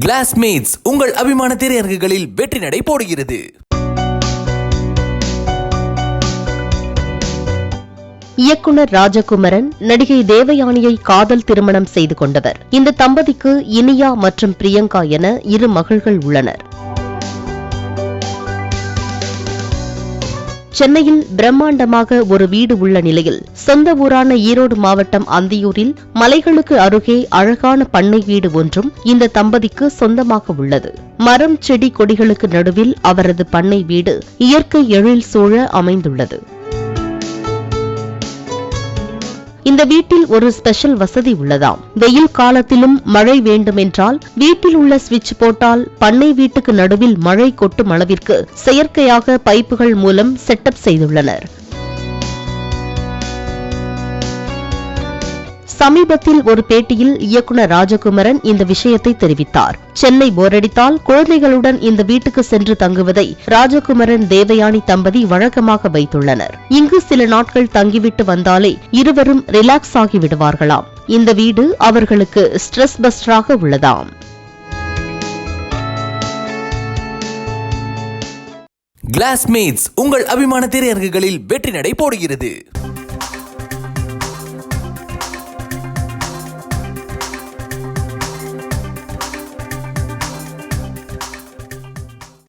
Classmates உங்கள் அபிமான திரையரங்குகளில் வெற்றி நடை போடுகிறது. இயக்குனர் ராஜகுமரன் நடிகை தேவயானியை காதல் திருமணம் செய்து கொண்டவர். இந்த தம்பதிக்கு இனியா மற்றும் பிரியங்கா என 2 மகள்கள் உள்ளனர். சென்னையில் பிரம்மாண்டமாக ஒரு வீடு உள்ள நிலையில் சொந்த ஊரான ஈரோடு மாவட்டம் அந்தியூரில் மலைகளுக்கு அருகே அழகான பண்ணை வீடு ஒன்றும் இந்த தம்பதிக்கு சொந்தமாக உள்ளது. மரம் செடி கொடிகளுக்கு நடுவில் அவரது பண்ணை வீடு இயற்கை எழில் சூழ அமைந்துள்ளது. இந்த வீட்டில் ஒரு ஸ்பெஷல் வசதி உள்ளதாம். வெயில் காலத்திலும் மழை வேண்டுமென்றால் வீட்டில் உள்ள சுவிட்ச் போட்டால் பண்ணை வீட்டுக்கு நடுவில் மழை கொட்டும் அளவிற்கு செயற்கையாக பைப்புகள் மூலம் செட்டப் செய்துள்ளனர். சமீபத்தில் ஒரு பேட்டியில் இயக்குனர் ராஜகுமரன் இந்த விஷயத்தை தெரிவித்தார். சென்னை போரடித்தால் குழந்தைகளுடன் இந்த வீட்டுக்கு சென்று தங்குவதை ராஜகுமரன் தேவயானி தம்பதி வழக்கமாக வைத்துள்ளனர். இங்கு சில நாட்கள் தங்கிவிட்டு வந்தாலே இருவரும் ரிலாக்ஸ் ஆகி விடுவார்களாம். இந்த வீடு அவர்களுக்கு ஸ்ட்ரெஸ் பஸ்டராக உள்ளதாம். கிளாஸ்மேட்ஸ் உங்கள் அபிமான திரையரங்குகளில் வெற்றி நடை போடுகிறது.